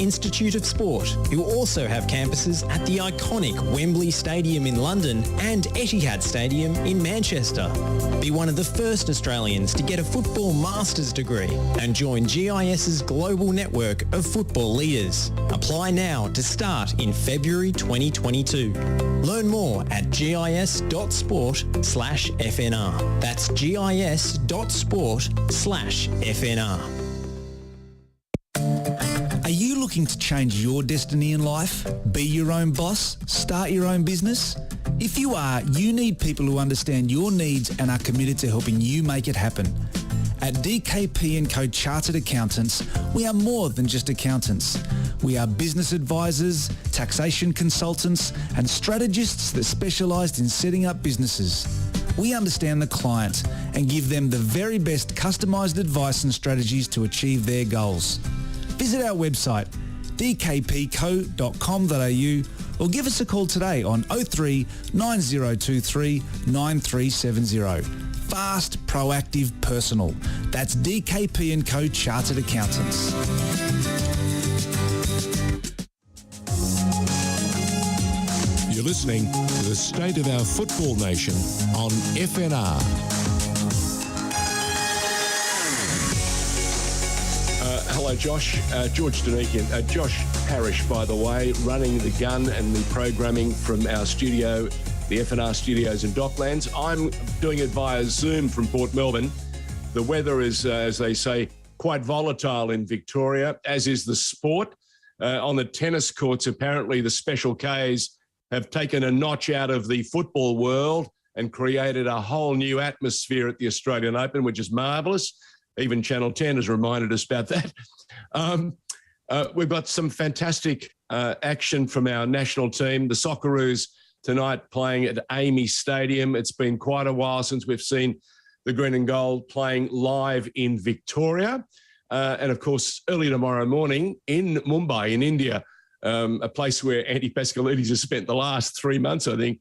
Institute of Sport, who also have campuses at the iconic Wembley Stadium in London and Etihad Stadium in Manchester. Be one of the first Australians to get a football master's degree and join GIS's global network of football leaders. Apply now to start in February 2022. Learn more at gis.sport/FNR. That's gis.sport/FNR. Are you looking to change your destiny in life? Be your own boss? Start your own business? If you are, you need people who understand your needs and are committed to helping you make it happen. At DKP & Co Chartered Accountants, we are more than just accountants. We are business advisors, taxation consultants, and strategists that specialise in setting up businesses. We understand the client and give them the very best customised advice and strategies to achieve their goals. Visit our website dkpco.com.au or give us a call today on 03 9023 9370. Fast, proactive, personal. That's DKP & Co Chartered Accountants. You're listening to the State of Our Football Nation on FNR. Hello, Josh. George Donikian. Josh Parish, by the way, running the gun and the programming from our studio, the FNR studios in Docklands. I'm doing it via Zoom from Port Melbourne. The weather is, as they say, quite volatile in Victoria, as is the sport. On the tennis courts, apparently the Special Ks have taken a notch out of the football world and created a whole new atmosphere at the Australian Open, which is marvellous. Even Channel 10 has reminded us about that. We've got some fantastic action from our national team. The Socceroos tonight playing at Amy Stadium. It's been quite a while since we've seen the Green and Gold playing live in Victoria. And, of course, early tomorrow morning in Mumbai, in India, a place where Andy Pascalides has spent the last 3 months, I think,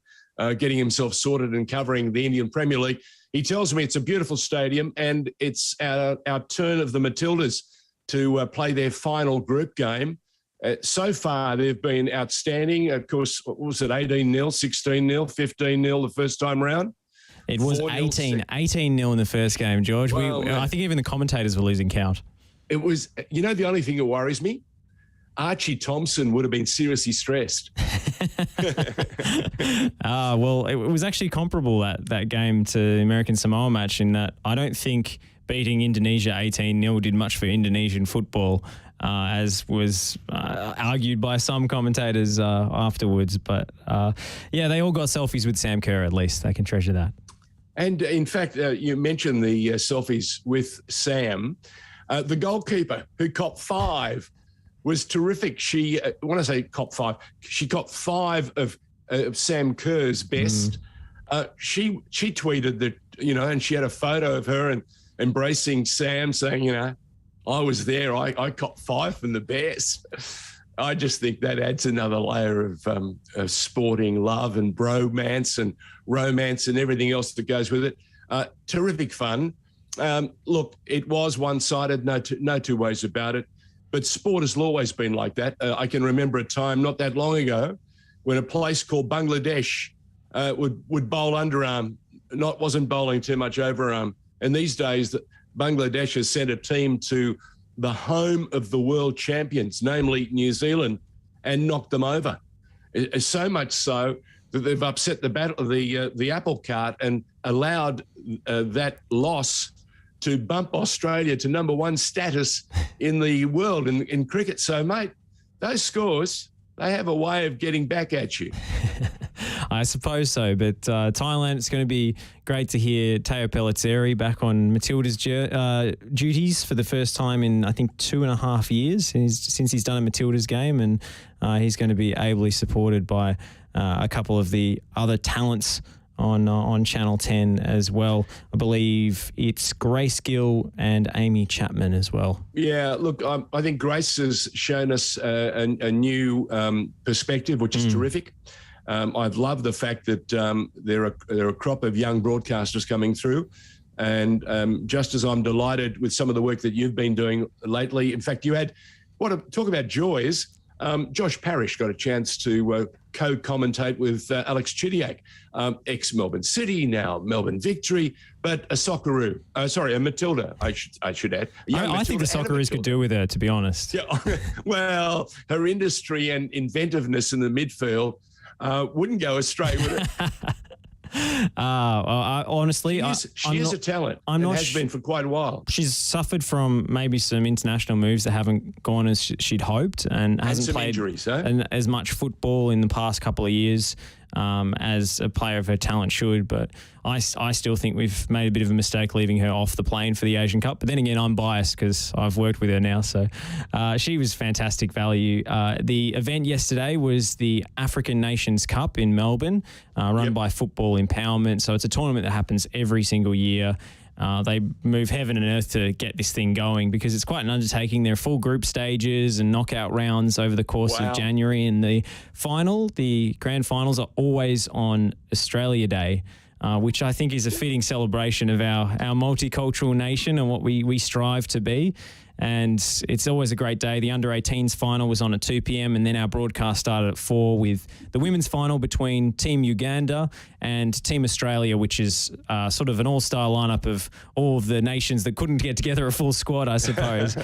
getting himself sorted and covering the Indian Premier League. He tells me it's a beautiful stadium and it's our turn of the Matildas to play their final group game. So far, they've been outstanding. Of course, what was it, 18-0, 16-0, 15-0 the first time round? It was 18-0 in the first game, George. Well, I think even the commentators were losing count. It was, the only thing that worries me, Archie Thompson would have been seriously stressed. Well, it was actually comparable, that game, to the American Samoa match, in that I don't think beating Indonesia 18-0 did much for Indonesian football, as was argued by some commentators afterwards. But, they all got selfies with Sam Kerr, at least. They can treasure that. And, in fact, you mentioned the selfies with Sam. The goalkeeper, who copped 5, was terrific. She, when I say cop 5, she copped 5 of Sam Kerr's best. She tweeted that, and she had a photo of her and embracing Sam, saying, I was there. I copped 5 from the best. I just think that adds another layer of sporting love and bromance and romance and everything else that goes with it. Terrific fun. Look, it was one-sided, no two ways about it. But sport has always been like that. I can remember a time not that long ago when a place called Bangladesh would bowl underarm, wasn't bowling too much overarm. And these days, Bangladesh has sent a team to the home of the world champions, namely New Zealand, and knocked them over. It's so much so that they've upset the apple cart and allowed that loss to bump Australia to number 1 status in the world in cricket. So, mate, those scores, they have a way of getting back at you. I suppose so, but Thailand, it's going to be great to hear Teo Pellizzeri back on Matilda's duties for the first time in, I think, 2.5 years since he's done a Matilda's game, and he's going to be ably supported by a couple of the other talents on Channel 10 as well. I believe it's Grace Gill and Amy Chapman as well. Yeah, look, I think Grace has shown us a new perspective, which is terrific. I've loved the fact that there are a crop of young broadcasters coming through. And just as I'm delighted with some of the work that you've been doing lately, in fact, you had talk about joys. Josh Parish got a chance to co-commentate with Alex Chidiac, ex-Melbourne City, now Melbourne Victory, but a Socceroo. A Matilda, I should add. I think the Socceroos could do with her, to be honest. Yeah, well, her industry and inventiveness in the midfield wouldn't go astray with it. Honestly, she is a talent. Has been for quite a while. She's suffered from maybe some international moves that haven't gone as she'd hoped, and hasn't played injuries, as much football in the past couple of years as a player of her talent should. But I still think we've made a bit of a mistake leaving her off the plane for the Asian Cup. But then again, I'm biased because I've worked with her now. So she was fantastic value. The event yesterday was the African Nations Cup in Melbourne, run by Football Empowerment. So it's a tournament that happens every single year. They move heaven and earth to get this thing going because it's quite an undertaking. There are full group stages and knockout rounds over the course of January. And the grand finals are always on Australia Day, which I think is a fitting celebration of our multicultural nation and what we strive to be. And it's always a great day. The under-18s final was on at 2 p.m. and then our broadcast started at 4 with the women's final between Team Uganda and Team Australia, which is sort of an all-star lineup of all of the nations that couldn't get together a full squad, I suppose,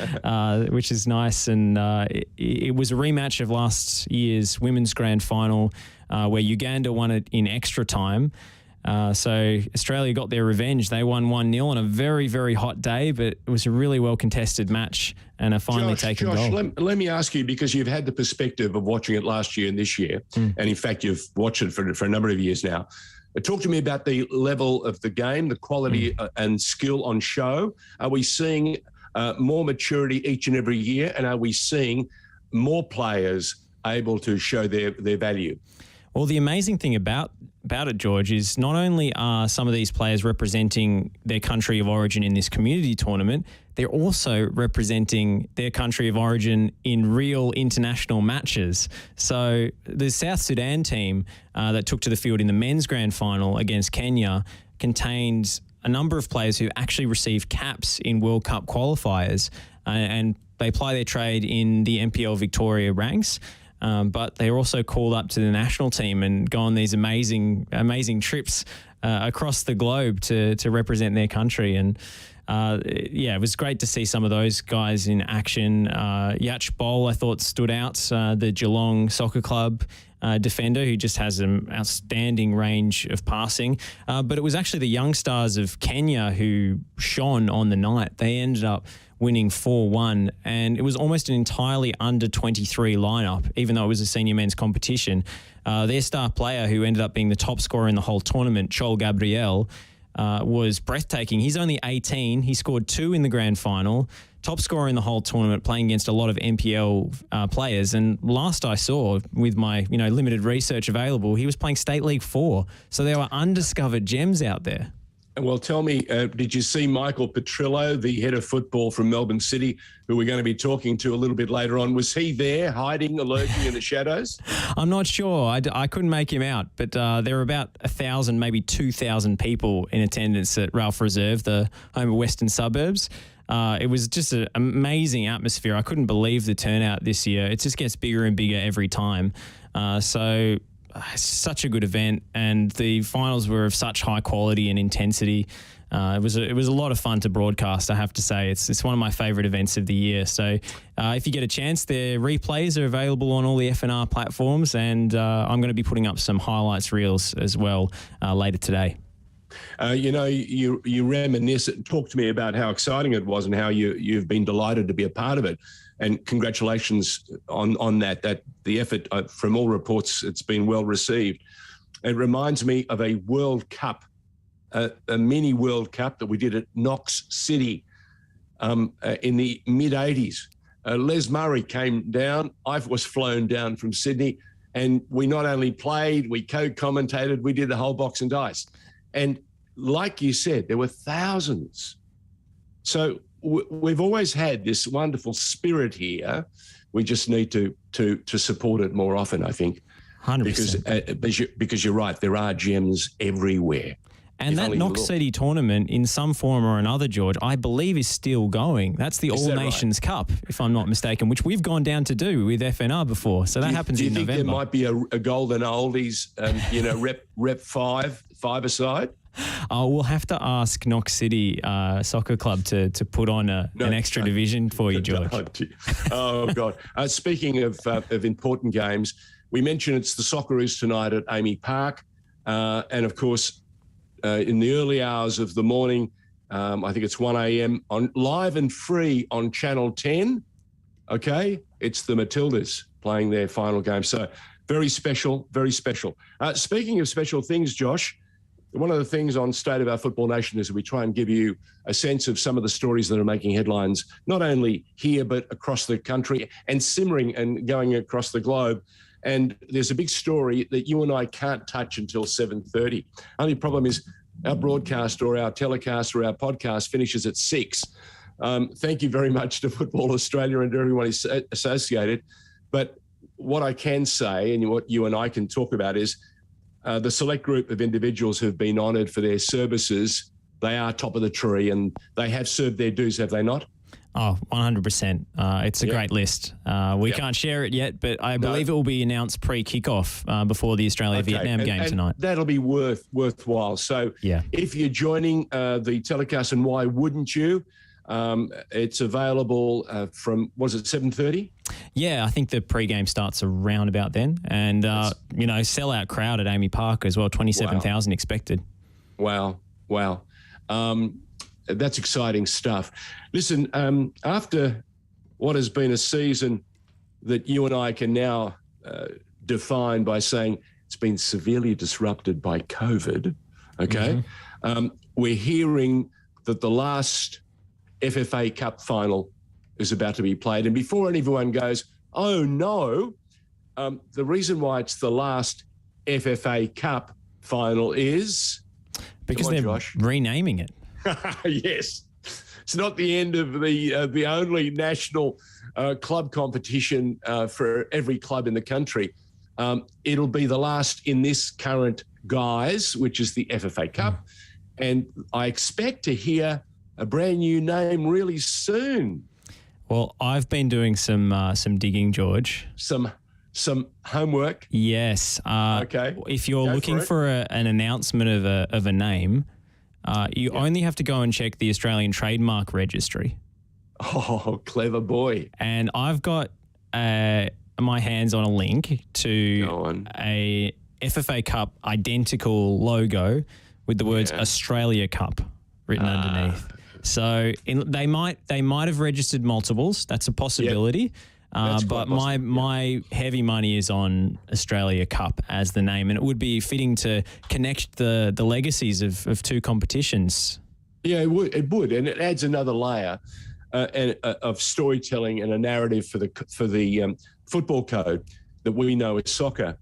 which is nice. And it was a rematch of last year's women's grand final where Uganda won it in extra time. So Australia got their revenge. They won 1-0 on a very, very hot day, but it was a really well contested match and a finally taken goal. Josh, let me ask you, because you've had the perspective of watching it last year and this year, and in fact you've watched it for a number of years now. Talk to me about the level of the game, the quality and skill on show. Are we seeing more maturity each and every year, and are we seeing more players able to show their value? Well, the amazing thing about it, George, is not only are some of these players representing their country of origin in this community tournament, they're also representing their country of origin in real international matches. So the South Sudan team that took to the field in the men's grand final against Kenya contained a number of players who actually received caps in World Cup qualifiers, and they ply their trade in the NPL Victoria ranks. But they're also called up to the national team and go on these amazing trips across the globe to represent their country. And it was great to see some of those guys in action. Yach Bol, I thought, stood out, the Geelong Soccer Club defender who just has an outstanding range of passing. But it was actually the young stars of Kenya who shone on the night. They ended up winning 4-1, and it was almost an entirely under-23 lineup, even though it was a senior men's competition. Their star player, who ended up being the top scorer in the whole tournament, Chol Gabriel, was breathtaking. He's only 18. He scored 2 in the grand final, top scorer in the whole tournament, playing against a lot of NPL players. And last I saw, with my limited research available, he was playing State League 4. So there were undiscovered gems out there. Well, tell me, did you see Michael Petrillo, the head of football from Melbourne City, who we're going to be talking to a little bit later on? Was he there, hiding, lurking in the shadows? I'm not sure. I couldn't make him out, but there were about 1,000, maybe 2,000 people in attendance at Ralph Reserve, the home of Western Suburbs. It was just an amazing atmosphere. I couldn't believe the turnout this year. It just gets bigger and bigger every time. It's such a good event, and the finals were of such high quality and intensity. It was a lot of fun to broadcast, I have to say. It's one of my favourite events of the year. So if you get a chance, their replays are available on all the FNR platforms, and I'm going to be putting up some highlights reels as well later today. You reminisce, talk to me about how exciting it was and how you've been delighted to be a part of it. And congratulations on that the effort, from all reports, it's been well received. It reminds me of a World Cup, a mini World Cup that we did at Knox City in the mid-'80s. Les Murray came down. I was flown down from Sydney, and we not only played, we co-commentated, we did the whole box and dice. And like you said, there were thousands. So we've always had this wonderful spirit here. We just need to support it more often, I think. 100%. Because you're right, there are gems everywhere. And that Knox City tournament, in some form or another, George, I believe is still going. That's the All Nations Cup, if I'm not mistaken, which we've gone down to do with FNR before. So that happens in November. Do you think there might be a golden oldies, rep five-a-side? Oh, we'll have to ask Knox City Soccer Club to put on an extra division for you, George. Oh, God. Speaking of important games, we mentioned it's the Socceroos tonight at Amy Park. And, of course, in the early hours of the morning, I think it's 1 a.m, on live and free on Channel 10, okay? It's the Matildas playing their final game. So very special, very special. Speaking of special things, Josh, one of the things on State of Our Football Nation is that we try and give you a sense of some of the stories that are making headlines, not only here but across the country and simmering and going across the globe. And there's a big story that you and I can't touch until 7:30. Only problem is our broadcast or our telecast or our podcast finishes at 6. Thank you very much to Football Australia and to everyone associated. But what I can say and what you and I can talk about is the select group of individuals who've been honoured for their services. They are top of the tree and they have served their dues, have they not? Oh, 100%. It's a great list. We can't share it yet, but I believe it will be announced pre-kickoff before the Australia-Vietnam game tonight. That'll be worthwhile. So if you're joining the telecast, and why wouldn't you? It's available from, was it 7:30? Yeah, I think the pre-game starts around about then. And, sellout crowd at Amy Park as well, 27,000 expected. Wow. That's exciting stuff. Listen, after what has been a season that you and I can now define by saying it's been severely disrupted by COVID, okay? We're hearing that the last FFA Cup final is about to be played. And before anyone goes, oh, no, the reason why it's the last FFA Cup final is... Because they're renaming it. Yes. It's not the end of the only national club competition for every club in the country. It'll be the last in this current guise, which is the FFA Cup. And I expect to hear a brand new name really soon. Well, I've been doing some digging, George. Some homework? Yes. Okay. If you're looking for an announcement of a name... you only have to go and check the Australian Trademark Registry. Oh, clever boy. And I've got my hands on a link to a FFA Cup identical logo with the words Australia Cup written underneath. So they might have registered multiples. That's a possibility. But my heavy money is on Australia Cup as the name, and it would be fitting to connect the legacies of two competitions. Yeah, it would, and it adds another layer of storytelling and a narrative for the football code that we know as soccer,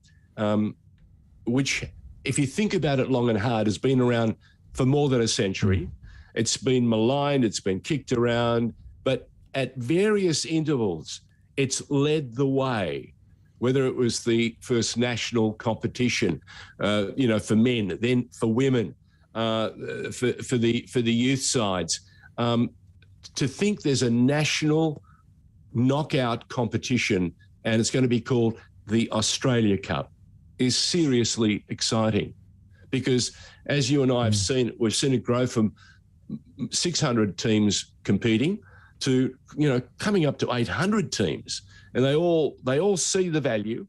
which, if you think about it long and hard, has been around for more than a century. It's been maligned, it's been kicked around, but at various intervals, it's led the way, whether it was the first national competition, for men, then for women, for the youth sides. To think there's a national knockout competition and it's going to be called the Australia Cup is seriously exciting, because as you and I have seen, we've seen it grow from 600 teams competing to, coming up to 800 teams. And they all see the value.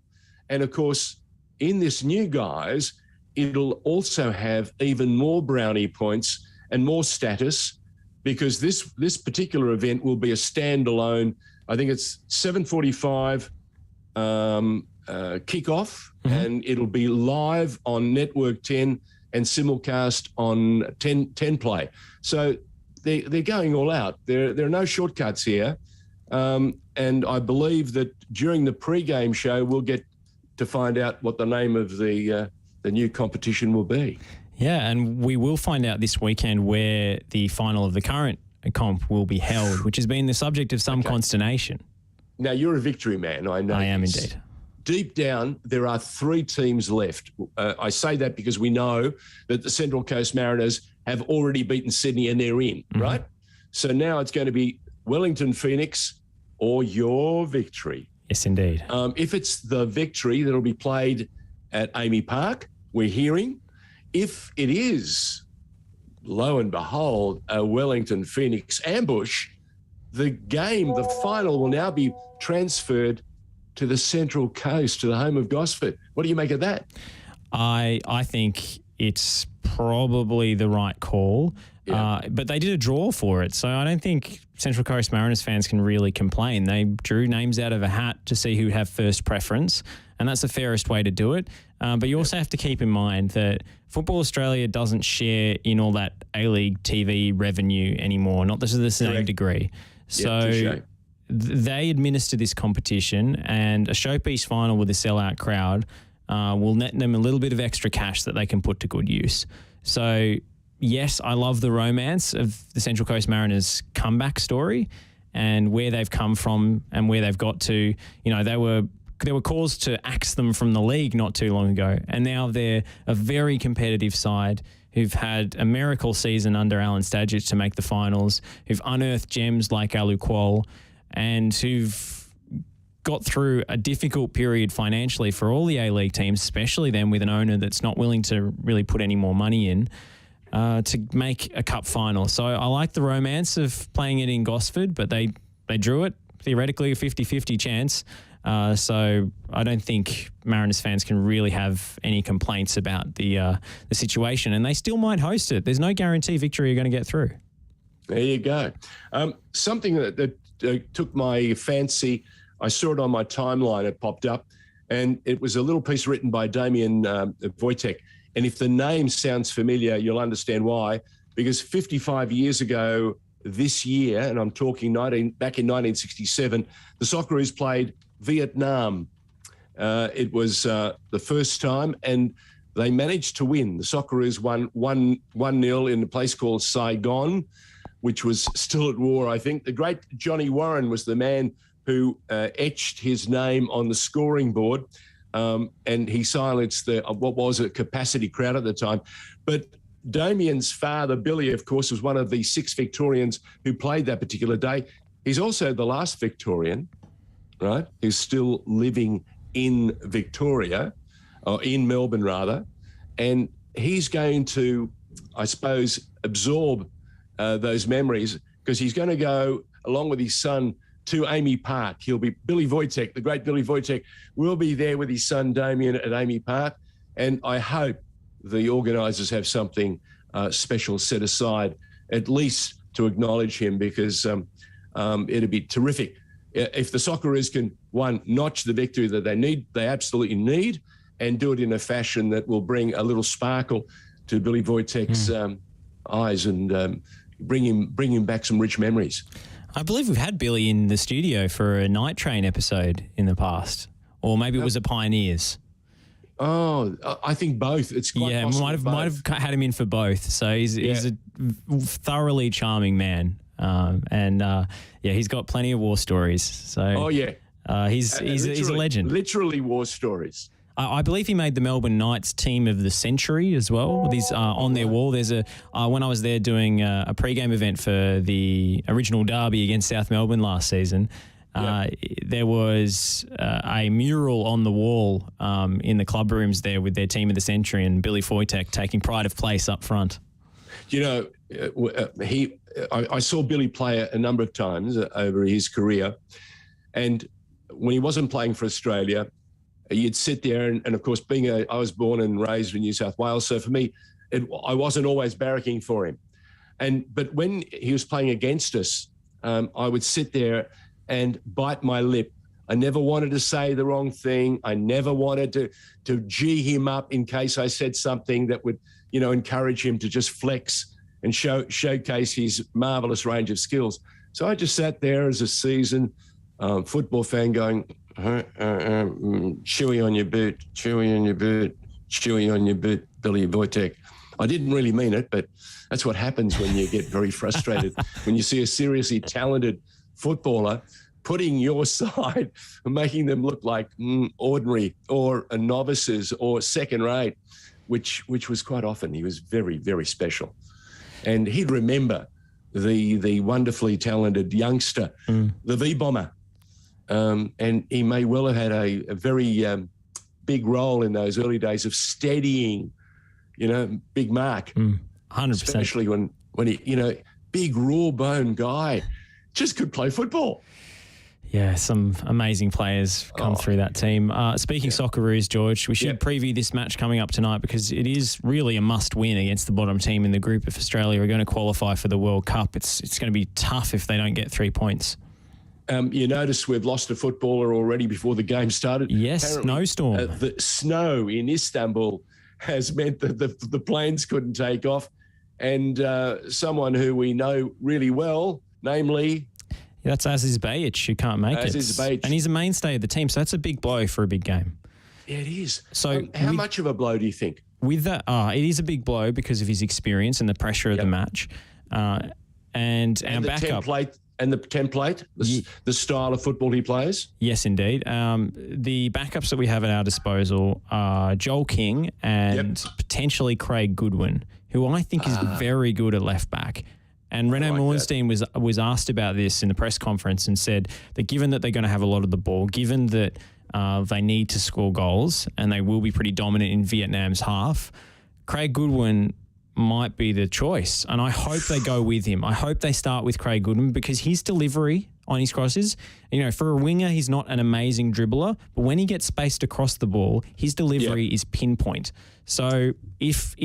And of course, in this new guise, it'll also have even more brownie points and more status, because this particular event will be a standalone, I think it's 7:45 kickoff, and it'll be live on Network 10 and simulcast on 10 Play. So they're going all out. There are no shortcuts here. And I believe that during the pre-game show, we'll get to find out what the name of the new competition will be. Yeah, and we will find out this weekend where the final of the current comp will be held, which has been the subject of some consternation. Now, you're a victory man, I know. I am indeed. deep down, there are 3 teams left. I say that because we know that the Central Coast Mariners have already beaten Sydney and they're in, right? So now it's going to be Wellington Phoenix or your Victory. Yes, indeed. If it's the Victory, that'll be played at Amy Park, we're hearing. If it is, lo and behold, a Wellington Phoenix ambush, the final will now be transferred to the Central Coast, to the home of Gosford. What do you make of that? I think it's probably the right call. Yeah. But they did a draw for it, so I don't think Central Coast Mariners fans can really complain. They drew names out of a hat to see who'd have first preference, and that's the fairest way to do it. But you also have to keep in mind that Football Australia doesn't share in all that A-League TV revenue anymore, not to the same degree. So they administer this competition, and a showpiece final with a sellout crowd will net them a little bit of extra cash that they can put to good use. So, yes, I love the romance of the Central Coast Mariners comeback story and where they've come from and where they've got to. You know, there were calls to axe them from the league not too long ago, and now they're a very competitive side who've had a miracle season under Alan Stadgett to make the finals, who've unearthed gems like Alu Kuol, and who've got through a difficult period financially for all the A-League teams, especially them with an owner that's not willing to really put any more money in to make a cup final. So I like the romance of playing it in Gosford, but they drew it, theoretically a 50-50 chance. So I don't think Mariners fans can really have any complaints about the situation, and they still might host it. There's no guarantee Victory are going to get through. There you go. Something that took my fancy, I saw it on my timeline, it popped up, and it was a little piece written by Donikian Wojtek. And if the name sounds familiar, you'll understand why, because 55 years ago this year, and I'm talking back in 1967, the Socceroos played Vietnam. It was the first time, and they managed to win. The Socceroos won 1-0 in a place called Saigon, which was still at war, I think. The great Johnny Warren was the man who etched his name on the scoring board, and he silenced what was a capacity crowd at the time. But Damien's father, Billy, of course, was one of the 6 Victorians who played that particular day. He's also the last Victorian, right, who's still living in Victoria, or in Melbourne rather, and he's going to, I suppose, absorb those memories, because he's going to go along with his son to Amy Park. He'll be Billy Wojtek, the great Billy Wojtek, will be there with his son Damien at Amy Park, and I hope the organisers have something special set aside, at least to acknowledge him, because it'd be terrific if the Socceroos can, one, notch the victory that they absolutely need, and do it in a fashion that will bring a little sparkle to Billy Wojtek's eyes, and bring him back some rich memories. I believe we've had Billy in the studio for a Night Train episode in the past, or maybe it was a Pioneers. Oh, I think both. It's quite possible. might have had him in for both. So he's a thoroughly charming man, he's got plenty of war stories. So he's a legend. Literally war stories. I believe he made the Melbourne Knights team of the century as well. With his on their wall, there's when I was there doing a pre-game event for the original derby against South Melbourne last season. There was a mural on the wall in the club rooms there with their team of the century, and Billy Wojtek taking pride of place up front. You know, I saw Billy play a number of times over his career, and when he wasn't playing for Australia, you'd sit there, and of course, I was born and raised in New South Wales, so for me, I wasn't always barracking for him. But when he was playing against us, I would sit there and bite my lip. I never wanted to say the wrong thing. I never wanted to gee him up in case I said something that would, encourage him to just flex and showcase his marvelous range of skills. So I just sat there as a seasoned football fan going, chewy on your boot, chewy on your boot, chewy on your boot, Billy Wojtek. I didn't really mean it, but that's what happens when you get very frustrated. When you see a seriously talented footballer putting your side and making them look like ordinary or novices or second rate, which was quite often. He was very, very special. And he'd remember the wonderfully talented youngster, the V-Bomber. And he may well have had a very big role in those early days of steadying, Big Mark. 100%. Especially when he, big raw bone guy, just could play football. Yeah, some amazing players come through that team. Speaking Socceroos, George, we should preview this match coming up tonight because it is really a must-win against the bottom team in the group if Australia are going to qualify for the World Cup. It's going to be tough if they don't get 3 points. You notice we've lost a footballer already before the game started. Yes, Apparently, snowstorm. The snow in Istanbul has meant that the planes couldn't take off. And someone who we know really well, namely... That's Aziz Bayic, who can't make Aziz it. Bayic. And he's a mainstay of the team, so that's a big blow for a big game. Yeah, it is. So how much of a blow do you think? With that, it is a big blow because of his experience and the pressure of the match. And our backup... And the template, the style of football he plays? Yes, indeed. The backups that we have at our disposal are Joel King and potentially Craig Goodwin, who I think is very good at left back. And Renaud Meulensteen was asked about this in the press conference and said that given that they're going to have a lot of the ball, given that they need to score goals and they will be pretty dominant in Vietnam's half, Craig Goodwin might be the choice. And I hope they go with him. I hope they start with Craig Goodwin because his delivery on his crosses, for a winger, he's not an amazing dribbler, but when he gets spaced across the ball, his delivery is pinpoint. So if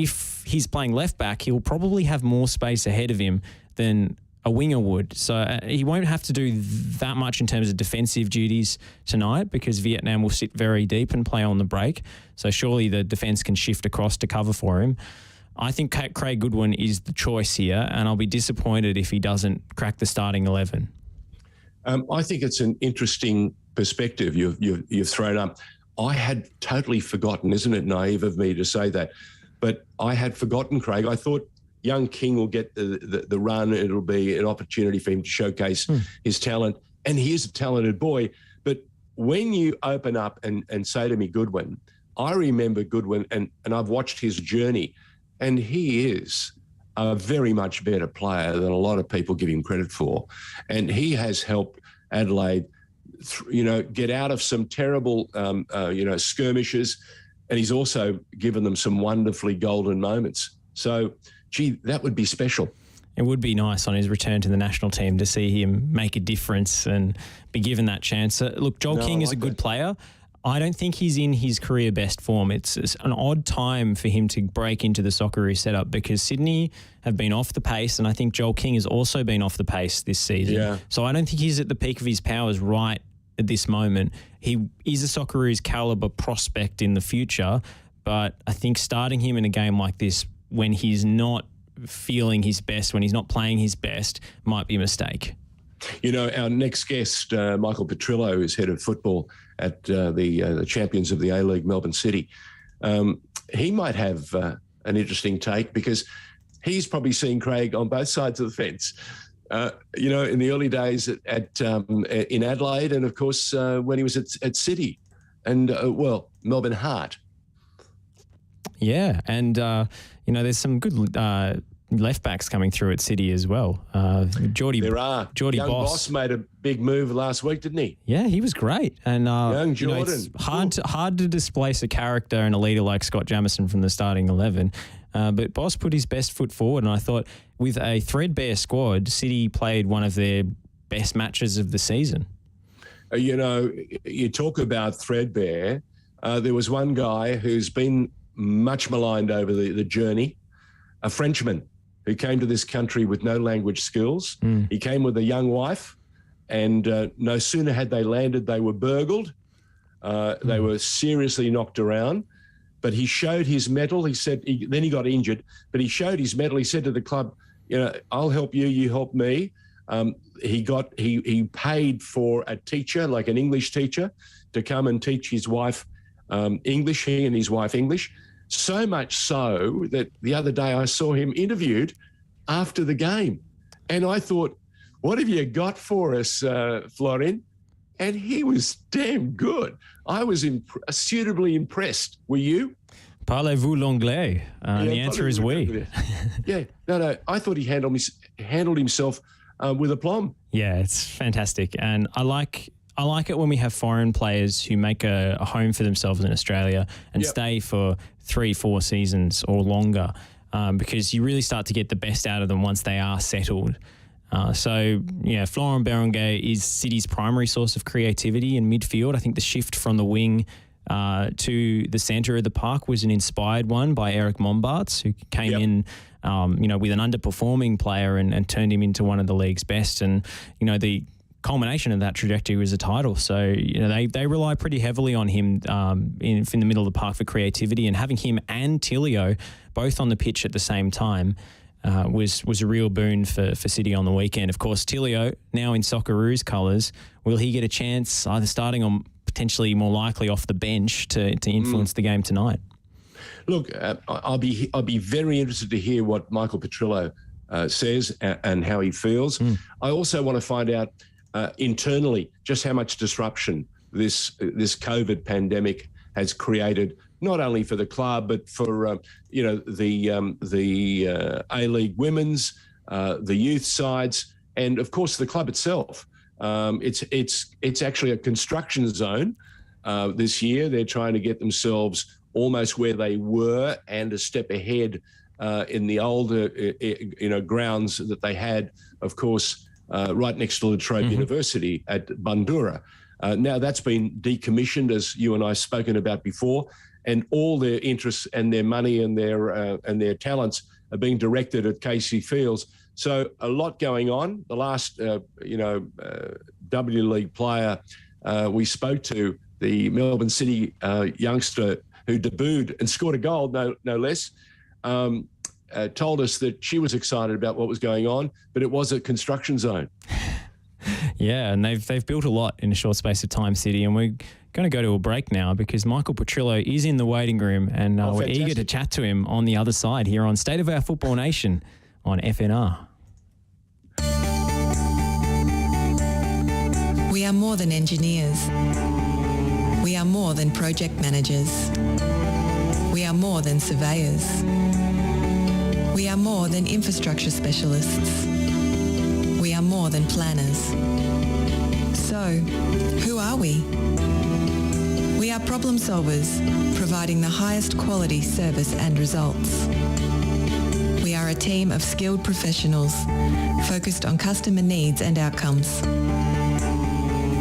he's playing left back, he'll probably have more space ahead of him than a winger would. So he won't have to do that much in terms of defensive duties tonight because Vietnam will sit very deep and play on the break. So surely the defence can shift across to cover for him. I think Craig Goodwin is the choice here, and I'll be disappointed if he doesn't crack the starting 11. I think it's an interesting perspective you've thrown up. I had totally forgotten, isn't it naive of me to say that? But I had forgotten Craig. I thought young King will get the run. It'll be an opportunity for him to showcase his talent. And he is a talented boy. But when you open up and say to me Goodwin, I remember Goodwin and I've watched his journey. And he is a very much better player than a lot of people give him credit for. And he has helped Adelaide, get out of some terrible, skirmishes. And he's also given them some wonderfully golden moments. So, that would be special. It would be nice on his return to the national team to see him make a difference and be given that chance. Look, Joel King is a good player. I don't think he's in his career best form. It's an odd time for him to break into the Socceroos setup because Sydney have been off the pace, and I think Joel King has also been off the pace this season. Yeah. So I don't think he's at the peak of his powers right at this moment. He is a Socceroos caliber prospect in the future, but I think starting him in a game like this when he's not feeling his best, when he's not playing his best, might be a mistake. Our next guest, Michael Petrillo, is head of football at the champions of the A-League, Melbourne City. He might have an interesting take because he's probably seen Craig on both sides of the fence. In the early days in Adelaide, and of course when he was at City, and Melbourne Heart. Yeah, and there's some good left backs coming through at City as well. Geordie Boss made a big move last week, didn't he? Yeah, he was great. And young Jordan, it's hard to displace a character and a leader like Scott Jamieson from the starting 11. But Boss put his best foot forward, and I thought with a threadbare squad, City played one of their best matches of the season. You talk about threadbare. There was one guy who's been much maligned over the journey, a Frenchman who came to this country with no language skills. He came with a young wife, and no sooner had they landed, they were burgled. They were seriously knocked around. But he showed his mettle. He said, then he got injured, but he showed his mettle. He said to the club, I'll help you, you help me. He paid for a teacher, like an English teacher, to come and teach his wife English, he and his wife English. So much so that the other day I saw him interviewed after the game. And I thought, what have you got for us, Florin? And he was damn good. I was suitably impressed. Were you? Parlez-vous l'anglais? The answer is oui. Yeah. No. I thought he handled himself with aplomb. Yeah, it's fantastic. And I like it when we have foreign players who make a home for themselves in Australia and stay for 3-4 seasons or longer, because you really start to get the best out of them once they are settled. Florent Berenguer is City's primary source of creativity in midfield. I think the shift from the wing to the centre of the park was an inspired one by Eric Mombarts, who came in, with an underperforming player and turned him into one of the league's best. And, the culmination of that trajectory was a title. So, they rely pretty heavily on him in the middle of the park for creativity, and having him and Petrillo both on the pitch at the same time was a real boon for City on the weekend. Of course, Petrillo, now in Socceroos colours, will he get a chance either starting or potentially more likely off the bench to influence the game tonight? Look, I'll be very interested to hear what Michael Petrillo says and how he feels. I also want to find out internally just how much disruption this COVID pandemic has created, not only for the club but for the A-League women's, the youth sides, and of course the club itself. It's actually a construction zone this year. They're trying to get themselves almost where they were and a step ahead in the older grounds that they had, of course, right next to La Trobe University at Bandura. Now that's been decommissioned, as you and I have spoken about before, and all their interests and their money and their talents are being directed at Casey Fields. So a lot going on. The last, W League player we spoke to, the Melbourne City youngster who debuted and scored a goal, no less, told us that she was excited about what was going on, but it was a construction zone. Yeah, and they've built a lot in a short space of time, City, and we're going to go to a break now because Michael Petrillo is in the waiting room, and we're eager to chat to him on the other side here on State of Our Football Nation on FNR. We are more than engineers. We are more than project managers. We are more than surveyors. We are more than infrastructure specialists. We are more than planners. So, who are we? We are problem solvers, providing the highest quality service and results. We are a team of skilled professionals, focused on customer needs and outcomes.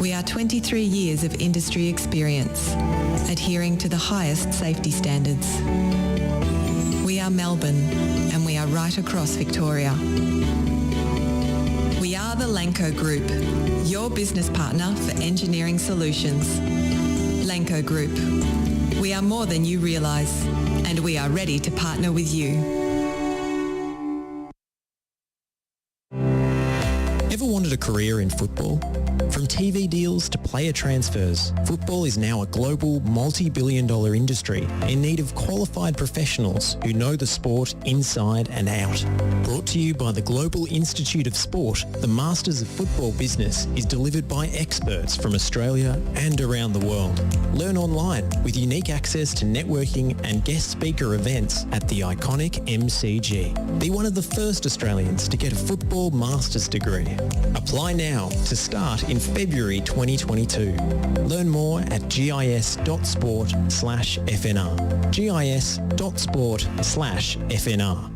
We are 23 years of industry experience, adhering to the highest safety standards. We are Melbourne, and we are right across Victoria. We are the Lanco Group, your business partner for engineering solutions. Lanco Group. We are more than you realise, and we are ready to partner with you. Ever wanted a career in football? From TV deals to player transfers, football is now a global multi-billion-dollar industry in need of qualified professionals who know the sport inside and out. Brought to you by the Global Institute of Sport, the Masters of Football Business is delivered by experts from Australia and around the world. Learn online with unique access to networking and guest speaker events at the iconic MCG. Be one of the first Australians to get a football master's degree. Apply now to start in February 2022. Learn more at gis.sport/FNR. gis.sport/FNR.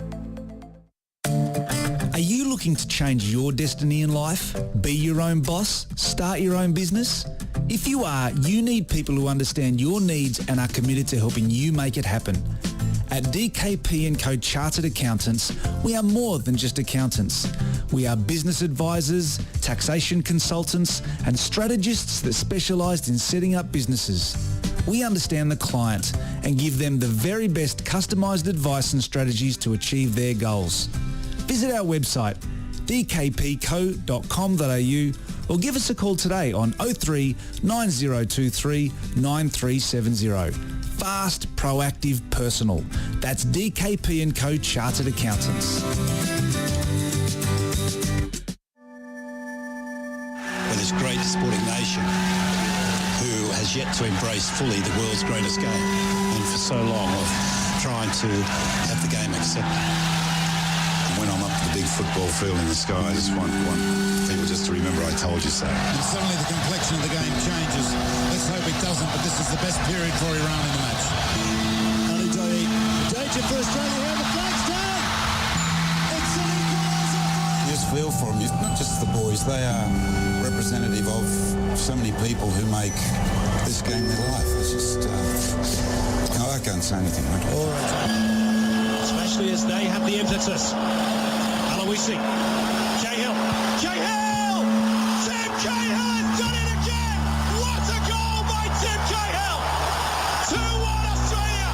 Are you looking to change your destiny in life? Be your own boss? Start your own business? If you are, you need people who understand your needs and are committed to helping you make it happen. At DKP & Co Chartered Accountants, we are more than just accountants. We are business advisors, taxation consultants, and strategists that specialise in setting up businesses. We understand the client and give them the very best customised advice and strategies to achieve their goals. Visit our website, dkpco.com.au, or give us a call today on 03 9023 9370. Fast, proactive, personal. That's DKP & Co Chartered Accountants. has yet to embrace fully the world's greatest game. And for so long of trying to have the game accepted. And when I'm up to the big football field in the sky, I just want people just to remember I told you so. And suddenly the complexion of the game changes. Let's hope it doesn't, but this is the best period for Iran in the match. Ali Doi, danger for Australia here, the flag's down! It's an equaliser! You just feel for them, not just the boys, they are representative of so many people who make this game their life. It's just, I can't say anything. All right. Especially as they have the impetus. Aloisi, Cahill, Tim Cahill has done it again! What a goal by Tim Cahill! 2-1 Australia!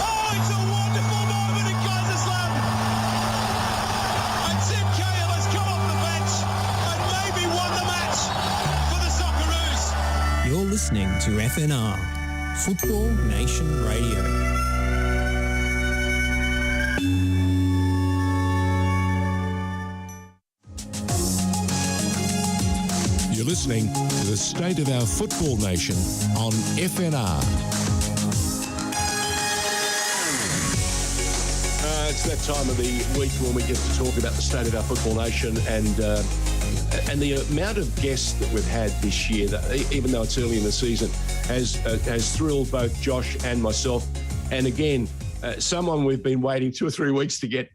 Oh, it's a wonderful moment in Kaiserslautern! And Tim Cahill has come off the bench and maybe won the match for the Socceroos. You're listening to FNR, Football Nation Radio. You're listening to the State of Our Football Nation on FNR. It's that time of the week when we get to talk about the state of our football nation and the amount of guests that we've had this year, that, even though it's early in the season, has thrilled both Josh and myself. And again, someone we've been waiting 2 or 3 weeks to get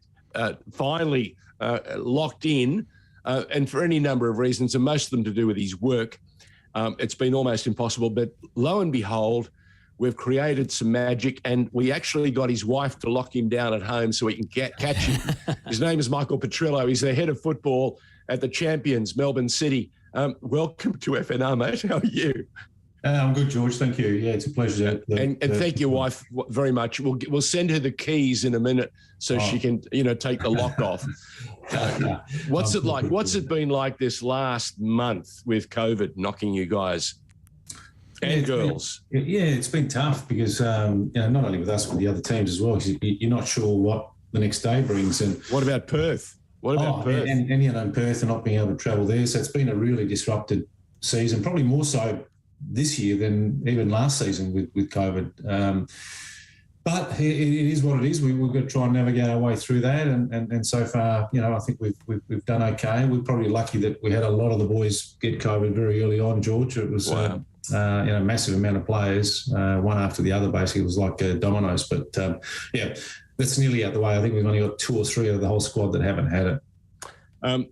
finally locked in, and for any number of reasons, and most of them to do with his work. It's been almost impossible, but lo and behold, we've created some magic, and we actually got his wife to lock him down at home so we can catch him. His name is Michael Petrillo. He's the head of football at the champions, Melbourne City. Welcome to FNR, mate. How are you? I'm good, George. Thank you. Yeah, it's a pleasure. And thank your wife very much. We'll send her the keys in a minute so she can, take the lock off. What's it like? What's it been like this last month with COVID knocking you guys and girls? It's been tough because, not only with us, but the other teams as well, because you're not sure what the next day brings. And what about Perth? Perth? And Perth and not being able to travel there. So it's been a really disrupted season, probably more so this year than even last season with COVID. But it is what it is. We've got to try and navigate our way through that. And so far, I think we've done okay. We're probably lucky that we had a lot of the boys get COVID very early on, George. It was wow. Massive amount of players, one after the other. Basically, it was like dominoes. But that's nearly out the way. I think we've only got 2 or 3 of the whole squad that haven't had it.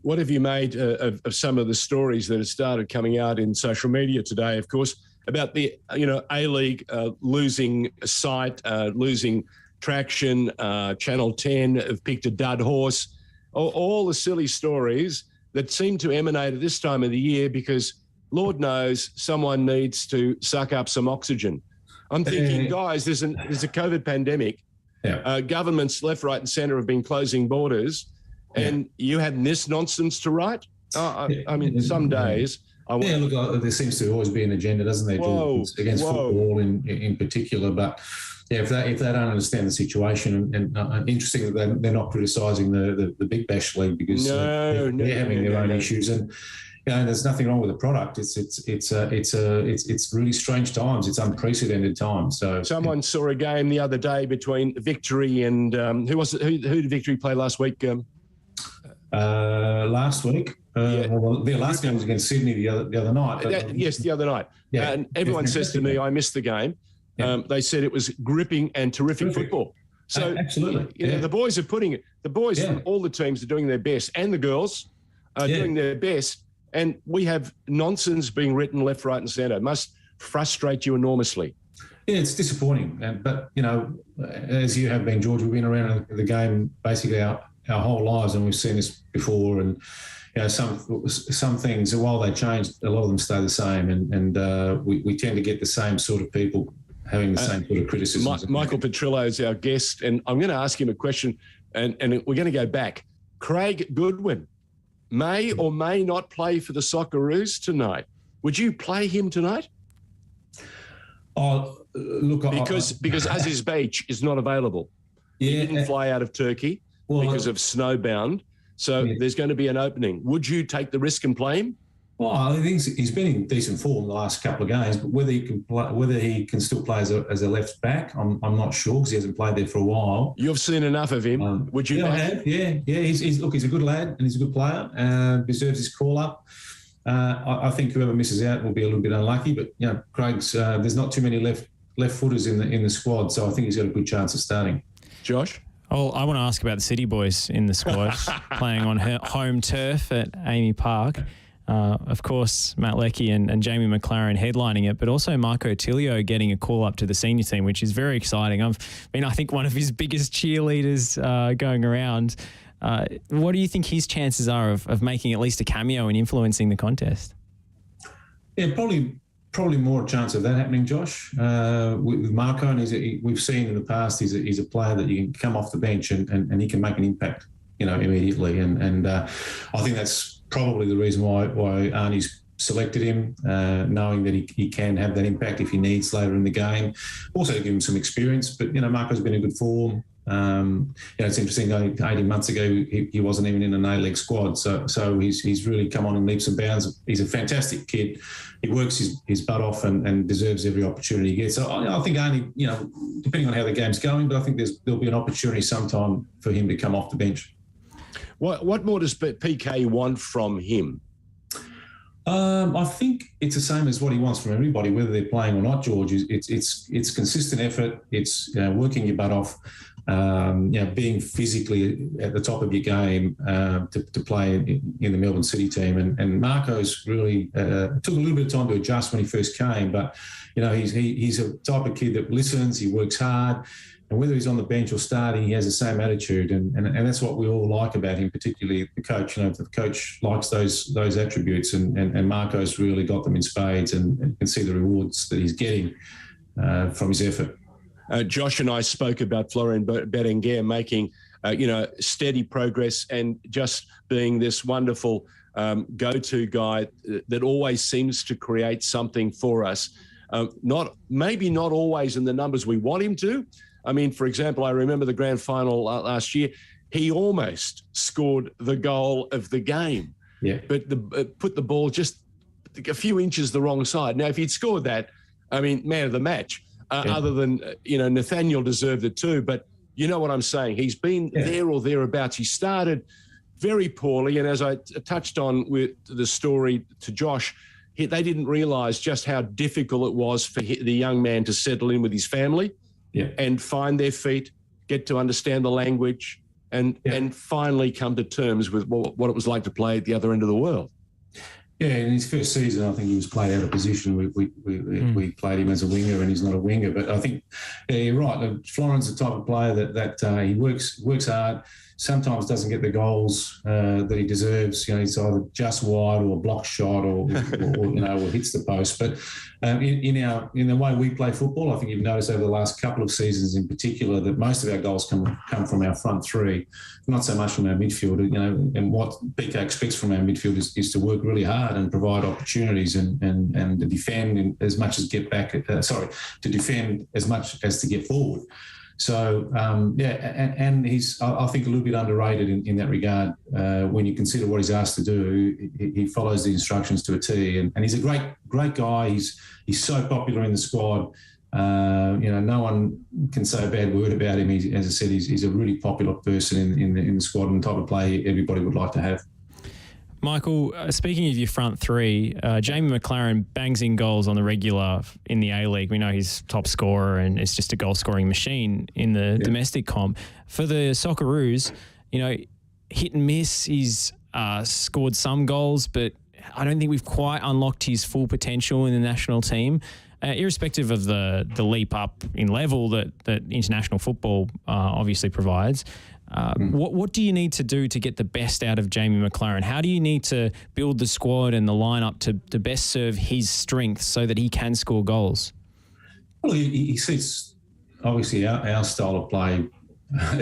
What have you made of some of the stories that have started coming out in social media today, of course, about the, A-League losing sight, losing traction, Channel 10 have picked a dud horse, all the silly stories that seem to emanate at this time of the year because Lord knows someone needs to suck up some oxygen. I'm thinking, guys, there's a COVID pandemic. Yeah. Governments left, right and centre have been closing borders. And you had this nonsense to write? I mean, some days... there seems to always be an agenda, doesn't there, against football in particular. But, if they don't understand the situation, and interesting that they're not criticising the Big Bash League because they're having their own issues. And, there's nothing wrong with the product. It's really strange times. It's unprecedented times. So someone saw a game the other day between Victory and who was it? Who did Victory play last week? Last week. Well, their last game was against Sydney the other night. Yes, the other night. Yeah, and everyone says to me, I missed the game. Yeah. They said it was gripping and terrific football. So absolutely, the boys are putting it. The boys from all the teams are doing their best, and the girls are doing their best. And we have nonsense being written left, right, and centre. It must frustrate you enormously. Yeah, it's disappointing. But as you have been, George, we've been around the game basically our whole lives, and we've seen this before. And some things, while they change, a lot of them stay the same. And we tend to get the same sort of people having the same sort of criticisms. Michael Petrillo is our guest, and I'm going to ask him a question, and we're going to go back. Craig Goodwin may or may not play for the Socceroos tonight. Would you play him tonight? Oh, look, because Aziz Beach is not available. He didn't fly out of Turkey because of snowbound. So there's going to be an opening. Would you take the risk and play him? Well, I think he's been in decent form the last couple of games, but whether he can still play as a left back, I'm not sure because he hasn't played there for a while. You've seen enough of him. Would you? Yeah, I have. Yeah. He's a good lad and he's a good player. Deserves his call up. I think whoever misses out will be a little bit unlucky, but Craig's. There's not too many left footers in the squad, so I think he's got a good chance of starting. Josh? Oh, I want to ask about the City Boys in the squad playing on home turf at Amy Park. Of course, Matt Leckie and Jamie McLaren headlining it, but also Marco Tilio getting a call up to the senior team, which is very exciting. I've been, I think, one of his biggest cheerleaders going around. What do you think his chances are of making at least a cameo and influencing the contest? Yeah, probably more chance of that happening, Josh. With Marco, and we've seen in the past, he's a player that you can come off the bench and he can make an impact, immediately. And I think that's probably the reason why Arnie's selected him, knowing that he can have that impact if he needs later in the game. Also to give him some experience, but Marco's been in good form. It's interesting. 18 months ago, he wasn't even in an A-League squad, so he's really come on in leaps and bounds. He's a fantastic kid. He works his butt off and deserves every opportunity he gets. So I think Arnie, depending on how the game's going, but I think there'll be an opportunity sometime for him to come off the bench. What more does PK want from him? I think it's the same as what he wants from everybody, whether they're playing or not, George. It's consistent effort. It's working your butt off. Being physically at the top of your game to play in the Melbourne City team. And Marco's really took a little bit of time to adjust when he first came, but he's a type of kid that listens. He works hard. And whether he's on the bench or starting, he has the same attitude, and that's what we all like about him, particularly the coach. The coach likes those attributes, and Marco's really got them in spades, and can see the rewards that he's getting from his effort. Josh and I spoke about Florian Berenguer making, steady progress and just being this wonderful go-to guy that always seems to create something for us. Maybe not always in the numbers we want him to. I mean, for example, I remember the grand final last year. He almost scored the goal of the game, but put the ball just a few inches the wrong side. Now, if he'd scored that, I mean, man of the match. Other than, Nathaniel deserved it too. But you know what I'm saying? He's been there or thereabouts. He started very poorly. And as I touched on with the story to Josh, they didn't realise just how difficult it was for the young man to settle in with his family and find their feet, get to understand the language and finally come to terms with what it was like to play at the other end of the world. Yeah, in his first season, I think he was played out of position. We played him as a winger, and he's not a winger. But I think you're right. Florian's the type of player that he works hard. Sometimes doesn't get the goals that he deserves. He's either just wide or a block shot or hits the post. But in the way we play football, I think you've noticed over the last couple of seasons in particular that most of our goals come from our front three, not so much from our midfield. And what PK expects from our midfield is to work really hard and provide opportunities and to defend as much as to defend as much as to get forward. So, and he's, I think, a little bit underrated in that regard. When you consider what he's asked to do, he follows the instructions to a T. And he's a great guy. He's so popular in the squad. No one can say a bad word about him. As I said, he's a really popular person in the squad and the type of player everybody would like to have. Michael, speaking of your front three, Jamie McLaren bangs in goals on the regular in the A-League. We know he's top scorer and is just a goal-scoring machine in the domestic comp. For the Socceroos, hit and miss. He's scored some goals, but I don't think we've quite unlocked his full potential in the national team. Irrespective of the leap up in level that international football obviously provides, what do you need to do to get the best out of Jamie McLaren? How do you need to build the squad and the lineup to best serve his strengths so that he can score goals? Well, he suits obviously our style of play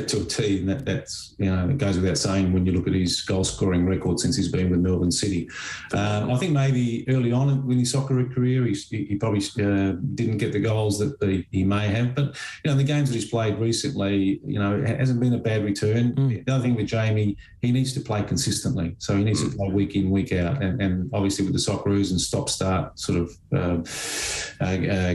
to a T, and that's it goes without saying when you look at his goal scoring record since he's been with Melbourne City. I think maybe early on in his soccer career he probably didn't get the goals that he may have, but the games that he's played recently, it hasn't been a bad return. The other thing with Jamie, he needs to play consistently, so he needs to play week in, week out, and obviously with the Socceroos and stop-start sort of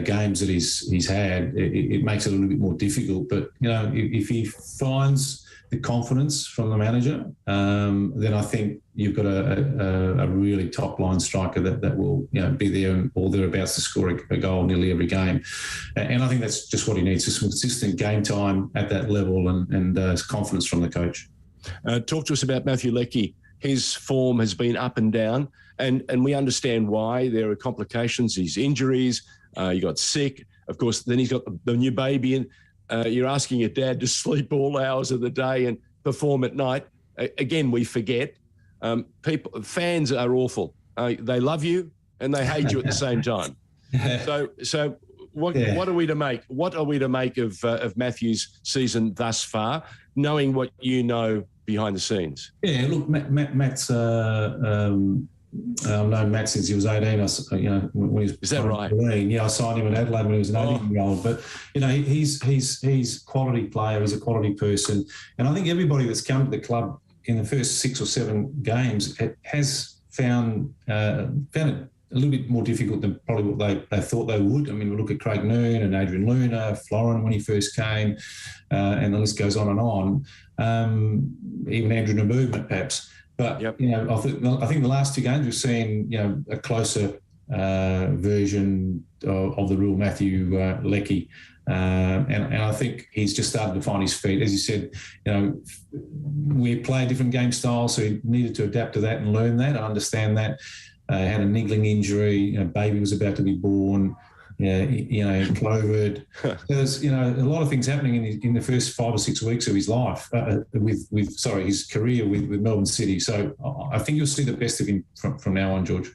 games that he's had, it makes it a little bit more difficult. But if he finds the confidence from the manager, then I think you've got a really top line striker that will be there or thereabouts to score a goal nearly every game. And I think that's just what he needs, just some consistent game time at that level and confidence from the coach. Talk to us about Matthew Leckie. His form has been up and down, and we understand why. There are complications, his injuries, he got sick. Of course, then he's got the new baby, and you're asking your dad to sleep all hours of the day and perform at night. Again, we forget. Fans are awful. They love you and they hate you at the same time. So what are we to make? What are we to make of Matthew's season thus far, knowing what you know behind the scenes? Yeah, look, Matt's. I've known Matt since he was 18. When he was, is that right? Yeah, I signed him in Adelaide when he was an 18-year-old. But he's quality player. He's a quality person, and I think everybody that's come to the club in the first 6 or 7 games has found it a little bit more difficult than probably what they thought they would. I mean, we look at Craig Noon and Adrian Luna, Florin when he first came, and the list goes on and on. Even Andrew Naboom, perhaps. But, I think the last 2 games we've seen, a closer version of the real Matthew Leckie. And I think he's just started to find his feet. As you said, we play different game styles, so he needed to adapt to that and learn that and understand that. Had a niggling injury, baby was about to be born, COVID. There's, a lot of things happening in the first 5 or 6 weeks of his life, his career with Melbourne City. So I think you'll see the best of him from now on, George.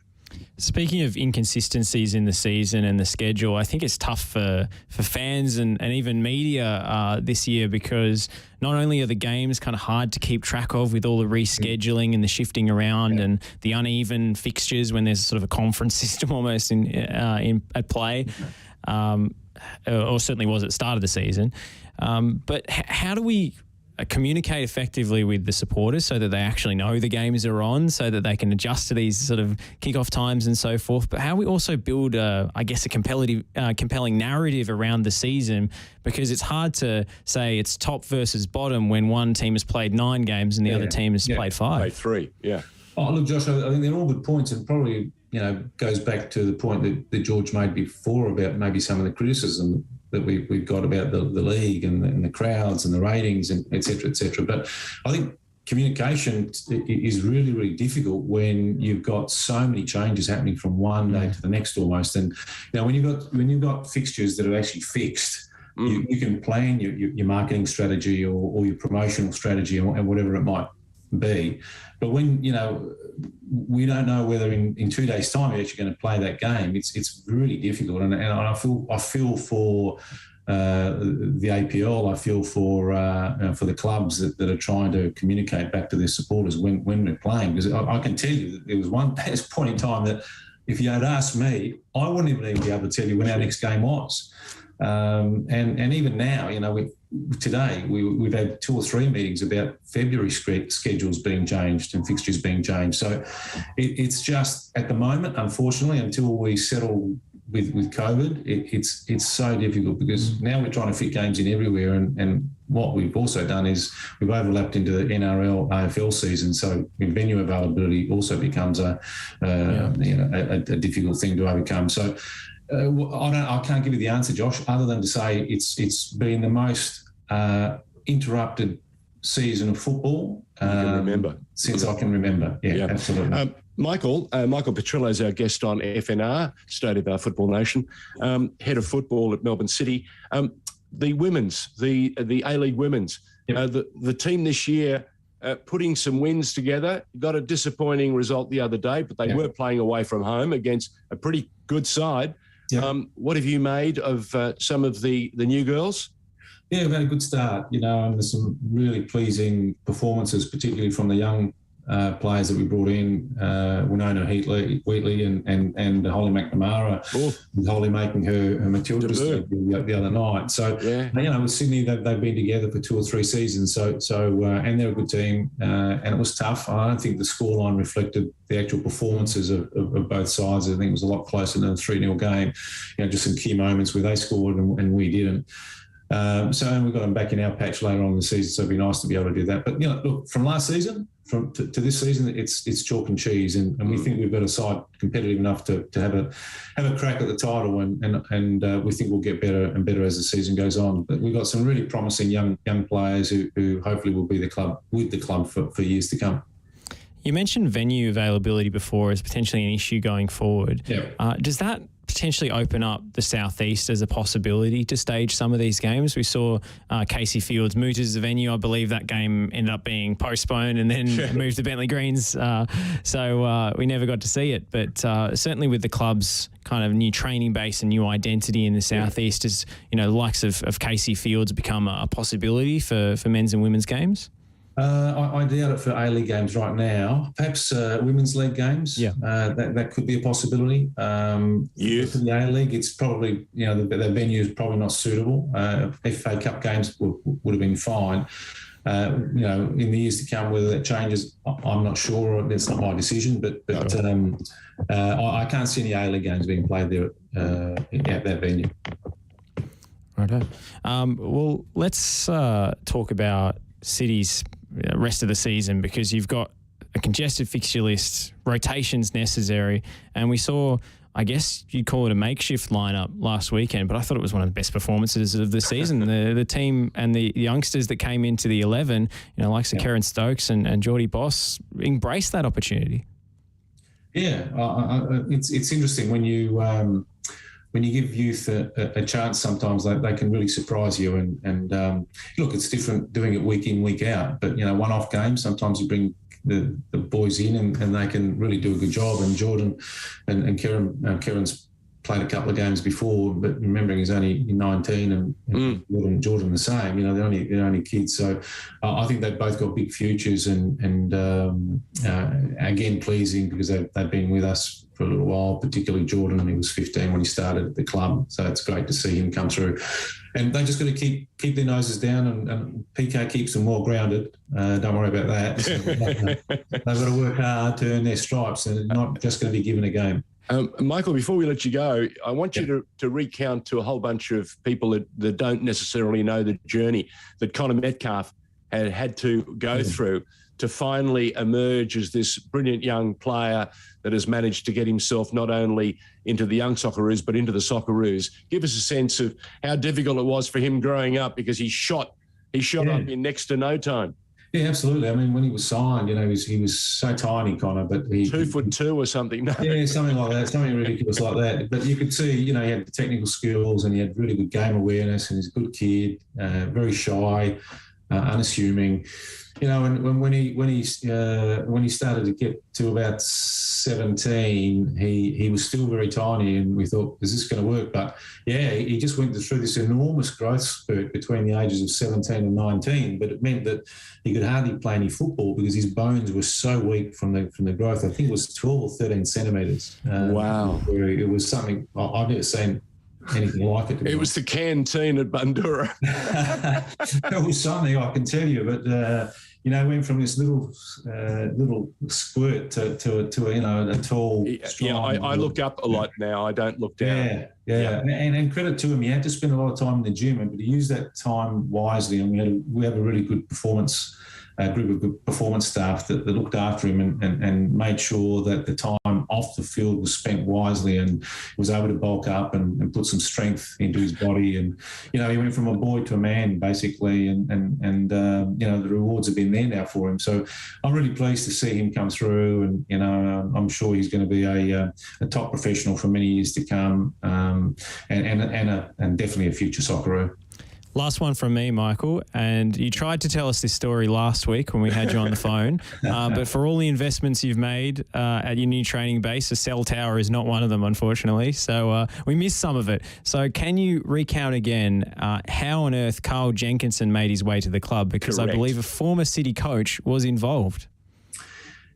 Speaking of inconsistencies in the season and the schedule, I think it's tough for fans and even media this year, because not only are the games kind of hard to keep track of with all the rescheduling and the shifting around and the uneven fixtures when there's sort of a conference system almost at play, or certainly was at the start of the season. But how do we communicate effectively with the supporters so that they actually know the games are on, so that they can adjust to these sort of kickoff times and so forth? But how we also build, a compelling narrative around the season, because it's hard to say it's top versus bottom when one team has played 9 games and the other team has played 5. Played 3, yeah. Oh, look, Josh, I think they're all good points, and probably, goes back to the point that George made before about maybe some of the criticism that we've got about the league and the crowds and the ratings and et cetera, et cetera. But I think communication is really, really difficult when you've got so many changes happening from one day to the next almost. And when you've got fixtures that are actually fixed, you can plan your marketing strategy or your promotional strategy and whatever it might be. But when we don't know whether in 2 days' time you're actually going to play that game, it's really difficult. And I feel for the APL. I feel for the clubs that are trying to communicate back to their supporters when we're playing. Because I can tell you that there was one point in time that if you had asked me, I wouldn't even be able to tell you when our next game was. And even now, today we've had 2 or 3 meetings about February schedules being changed and fixtures being changed. So it's just at the moment, unfortunately, until we settle with COVID, it's so difficult, because now we're trying to fit games in everywhere. And what we've also done is we've overlapped into the NRL, AFL season. So venue availability also becomes a difficult thing to overcome. So I can't give you the answer, Josh, other than to say it's been the most interrupted season of football since I can remember. Yeah. Absolutely. Michael Petrillo is our guest on FNR, State of Our Football Nation, head of football at Melbourne City. The women's, the A-League women's, the team this year putting some wins together, got a disappointing result the other day, but they were playing away from home against a pretty good side. What have you made of some of the new girls? Yeah, we've had a good start, and there's some really pleasing performances, particularly from the young players that we brought in, Winona Wheatley and Holly McNamara, with Holly making her Matilda's debut the other night. So, with Sydney, they've been together for 2 or 3 seasons. So and they're a good team, and it was tough. I don't think the scoreline reflected the actual performances of both sides. I think it was a lot closer than a 3-0 game. Just some key moments where they scored and we didn't. So we got them back in our patch later on in the season, so it'd be nice to be able to do that. But look, from last season to this season, it's chalk and cheese, and we think we've got a side competitive enough to have a crack at the title, and we think we'll get better and better as the season goes on. But we've got some really promising young players who hopefully will be with the club for years to come. You mentioned venue availability before as potentially an issue going forward. Yeah. Does that potentially open up the Southeast as a possibility to stage some of these games? We saw Casey Fields moved as a venue. I believe that game ended up being postponed and then moved to Bentley Greens. So we never got to see it. But certainly with the club's kind of new training base and new identity in the Southeast, is the likes of Casey Fields become a possibility for men's and women's games? I doubt it for A-League games right now. Perhaps women's league games. Yeah, that could be a possibility. For the A-League, it's probably the venue is probably not suitable. FA Cup games would have been fine. In the years to come, whether that changes, I'm not sure. That's not my decision. But I can't see any A-League games being played there at that venue. Righto. Well, let's talk about City's rest of the season, because you've got a congested fixture list, rotations necessary, and we saw, I guess you'd call it a makeshift lineup last weekend, but I thought it was one of the best performances of the season. The team and the youngsters that came into the 11, like Karen Stokes and Geordie Boss, embraced that opportunity. Yeah, it's interesting when you give youth a chance. Sometimes they can really surprise you. And look, it's different doing it week in, week out. But one-off games, sometimes you bring the boys in and they can really do a good job. And Jordan and Keren's played a couple of games before, but remembering he's only 19 and Jordan the same. They're only kids. So I think they've both got big futures and again pleasing because they've been with us for a little while, particularly Jordan. He was 15 when he started at the club, so it's great to see him come through. And they just got to keep their noses down, and PK keeps them well grounded. Don't worry about that. So they've got to work hard to earn their stripes, and not just going to be given a game. Michael, before we let you go, I want you to recount to a whole bunch of people that don't necessarily know the journey that Connor Metcalf had to go through to finally emerge as this brilliant young player that has managed to get himself not only into the young Socceroos, but into the Socceroos. Give us a sense of how difficult it was for him growing up, because he shot up in next to no time. Yeah, absolutely. I mean, when he was signed, he was so tiny, Connor, but 2'2" or something. No. Yeah, something like that, something ridiculous like that. But you could see, he had the technical skills and he had really good game awareness, and he's a good kid, very shy, unassuming. And when he started to get to about 17, he was still very tiny, and we thought, is this going to work? But yeah, he just went through this enormous growth spurt between the ages of 17 and 19. But it meant that he could hardly play any football because his bones were so weak from the growth. I think it was 12 or 13 centimetres. Wow! It was something I've never seen anything like it. It was the canteen at Bundoora. It was something, I can tell you, but went from this little squirt to a tall. Yeah, I look up a lot now. I don't look down. Yeah. And credit to him, he had to spend a lot of time in the gym, but he used that time wisely. And we have a really good performance. A group of good performance staff that looked after him and made sure that the time off the field was spent wisely, and was able to bulk up and put some strength into his body. And, he went from a boy to a man, basically, and the rewards have been there now for him. So I'm really pleased to see him come through, and, I'm sure he's going to be a top professional for many years to come, and definitely a future Socceroo. Last one from me, Michael. And you tried to tell us this story last week when we had you on the phone. But for all the investments you've made at your new training base, a cell tower is not one of them, unfortunately. So we missed some of it. So can you recount again how on earth Carl Jenkinson made his way to the club? Because Correct. I believe a former City coach was involved.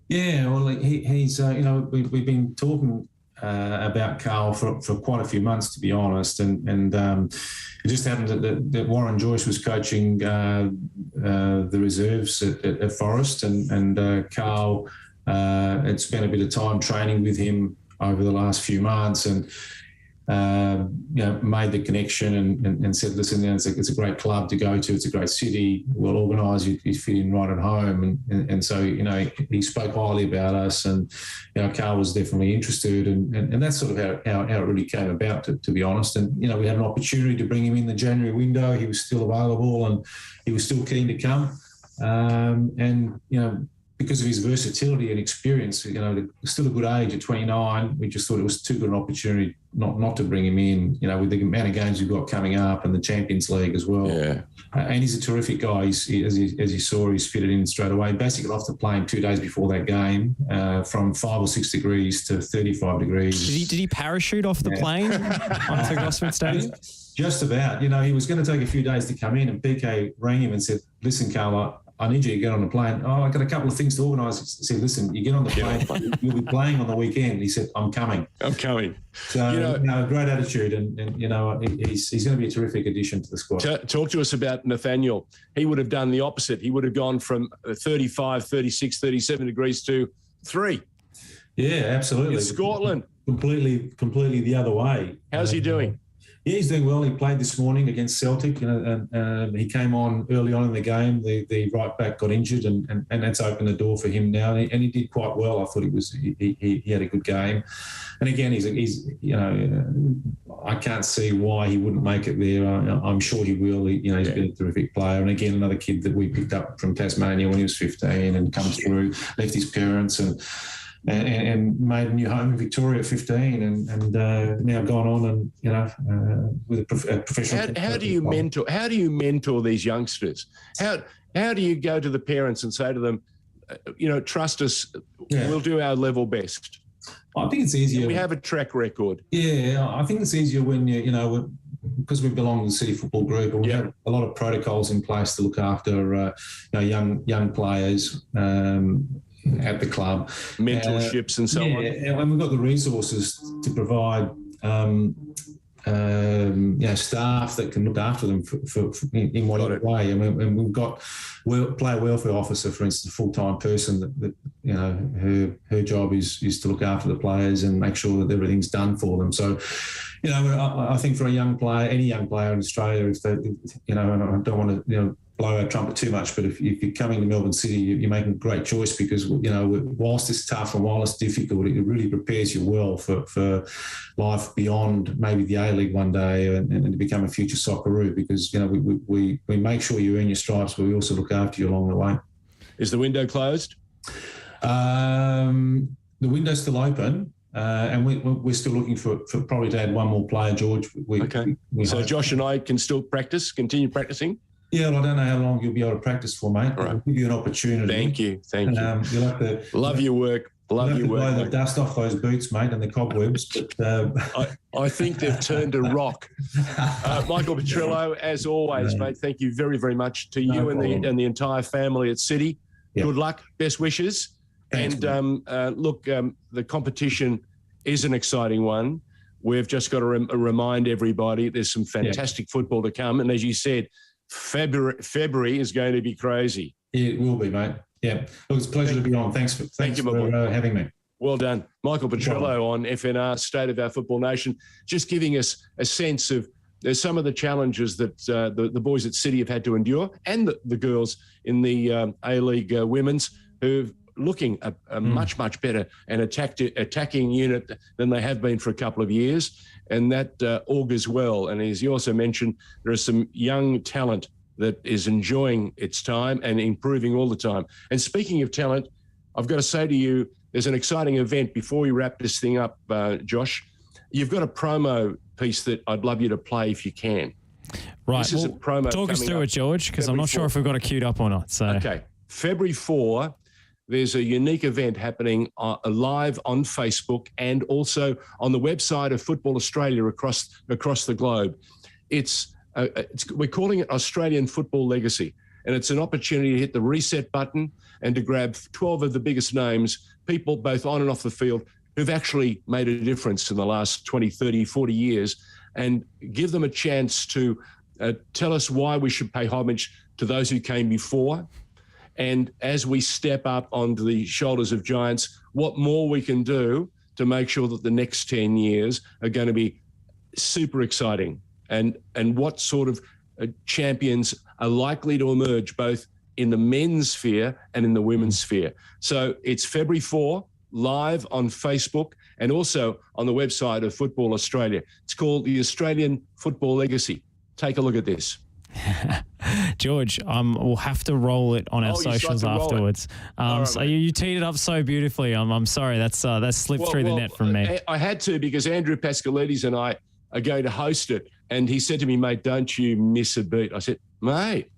Yeah, well, he's we've been talking about Carl for quite a few months, to be honest, and it just happened that Warren Joyce was coaching the reserves at Forest, and Carl had spent a bit of time training with him over the last few months, and made the connection and said, listen, it's a great club to go to. It's a great city. Well organised. You fit in right at home. And so, he spoke highly about us, and, Carl was definitely interested. And that's sort of how it really came about, to be honest. And, we had an opportunity to bring him in the January window. He was still available and he was still keen to come. Because of his versatility and experience, still a good age at 29, we just thought it was too good an opportunity not to bring him in, with the amount of games we've got coming up and the Champions League as well. Yeah. And he's a terrific guy. As you saw, he's fitted in straight away. Basically, after playing 2 days before that game, from 5 or 6 degrees to 35 degrees. Did he parachute off the plane onto Gosford Stadium? Just about. He was going to take a few days to come in, and PK rang him and said, listen, Carl, I need you to get on the plane. Oh, I got a couple of things to organise. He said, listen, you get on the plane, you'll be playing on the weekend. He said, I'm coming. So, great attitude, and he's going to be a terrific addition to the squad. Talk to us about Nathaniel. He would have done the opposite. He would have gone from 35, 36, 37 degrees to 3. Yeah, absolutely. In Scotland. Completely the other way. How's he doing? Yeah, he's doing well. He played this morning against Celtic, and he came on early on in the game. The right back got injured, and that's opened the door for him now. And he did quite well. I thought he had a good game. And again, he's I can't see why he wouldn't make it there. I'm sure he will. He's been a terrific player. And again, another kid that we picked up from Tasmania when he was 15 and come through, left his parents and made a new home in Victoria at 15, and now gone on and with a professional. How do you mentor these youngsters? How do you go to the parents and say to them, trust us, we'll do our level best? I think it's easier. We have a track record. Yeah, I think it's easier when because we belong to the City Football Group, and we have a lot of protocols in place to look after young players. At the club, mentorships and so on. And we've got the resources to provide staff that can look after them in whatever way. And we've got player welfare officer, for instance, a full-time person that her job is to look after the players and make sure that everything's done for them. So, I think for a young player, any young player in Australia, if they, and I don't want to, blow our trumpet too much, but if you're coming to Melbourne City, you're making a great choice because, whilst it's tough and while it's difficult, it really prepares you well for life beyond maybe the A-League one day and to become a future Socceroo, because, we make sure you earn your stripes, but we also look after you along the way. Is the window closed? The window's still open. And we're still looking for probably to add one more player, George. So Josh and I can still continue practicing? Yeah, well, I don't know how long you'll be able to practice for, mate. Right. We'll give you an opportunity. Thank you. You'll have to love your work. Blow the dust off those boots, mate, and the cobwebs. But I think they've turned to rock. Michael Petrillo, as always, mate. Thank you very, very much to you and the entire family at City. Yep. Good luck. Best wishes. Thanks, and the competition is an exciting one. We've just got to remind everybody there's some fantastic football to come, and as you said, February is going to be crazy. It will be, mate. Yeah. Look, it's a pleasure to be on. Thanks for having me. Well done. Michael Petrillo on FNR, State of Our Football Nation, just giving us a sense of some of the challenges that the boys at City have had to endure, and the girls in the A-League women's who've looking a much, much better and attacking unit than they have been for a couple of years, and that augurs well. And as you also mentioned, there is some young talent that is enjoying its time and improving all the time. And speaking of talent, I've got to say to you, there's an exciting event before we wrap this thing up, Josh. You've got a promo piece that I'd love you to play if you can. Right. This is a promo. Talk us through up it, George, because I'm February not sure 4. if we've got it queued up or not. So Okay. February 4, there's a unique event happening live on Facebook and also on the website of Football Australia across the globe. We're calling it Australian Football Legacy, and it's an opportunity to hit the reset button and to grab 12 of the biggest names, people both on and off the field, who've actually made a difference in the last 20, 30, 40 years, and give them a chance to tell us why we should pay homage to those who came before. And as we step up onto the shoulders of giants, what more we can do to make sure that the next 10 years are going to be super exciting, and what sort of champions are likely to emerge both in the men's sphere and in the women's sphere. So it's February 4, live on Facebook and also on the website of Football Australia. It's called the Australian Football Legacy. Take a look at this. George, we'll have to roll it on our socials afterwards. So you teed it up so beautifully. I'm sorry, that's slipped through the net from me. I had to, because Andrew Pascalides and I are going to host it, and he said to me, "Mate, don't you miss a beat." I said, "Mate,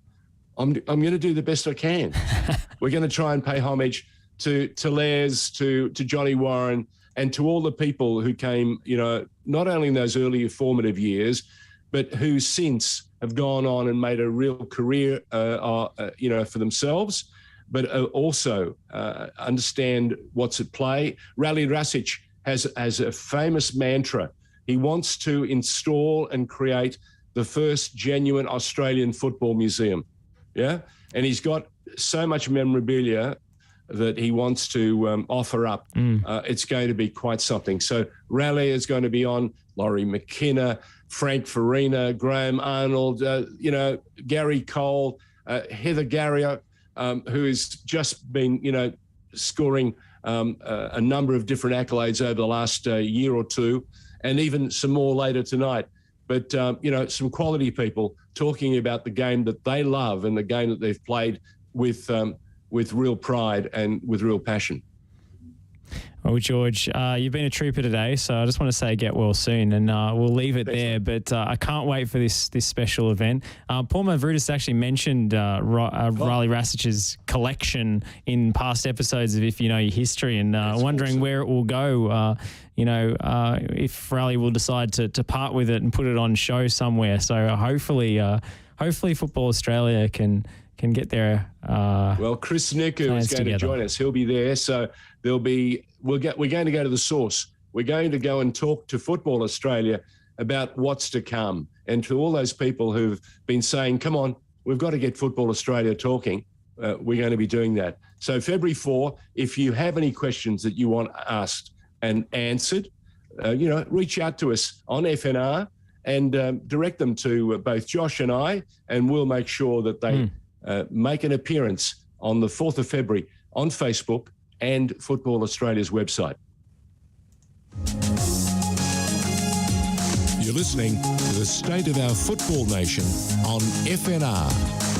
I'm going to do the best I can." We're going to try and pay homage to Les, to Johnny Warren, and to all the people who came, not only in those early formative years, but who since have gone on and made a real career, for themselves, but also understand what's at play. Rally Rasic has a famous mantra. He wants to install and create the first genuine Australian football museum. Yeah. And he's got so much memorabilia that he wants to offer up. It's going to be quite something. So Rally is going to be on, Laurie McKenna, Frank Farina, Graham Arnold, Gary Cole, Heather Garriott, who has just been, scoring a number of different accolades over the last year or two, and even some more later tonight. But, some quality people talking about the game that they love and the game that they've played with real pride and with real passion. Well, George, you've been a trooper today, so I just want to say get well soon, and we'll leave it there. But I can't wait for this special event. Paul Mavridis actually mentioned Riley Rasic's collection in past episodes of If You Know Your History, and wondering where it will go. If Riley will decide to part with it and put it on show somewhere. So hopefully Football Australia can get there. Well, Chris Niku is going to join us. He'll be there. So we're going to go to the source. We're going to go and talk to Football Australia about what's to come. And to all those people who've been saying, come on, we've got to get Football Australia talking, we're going to be doing that. So February 4, if you have any questions that you want asked and answered, reach out to us on FNR and direct them to both Josh and I, and we'll make sure that they make an appearance on the 4th of February on Facebook and Football Australia's website. You're listening to the State of Our Football Nation on FNR.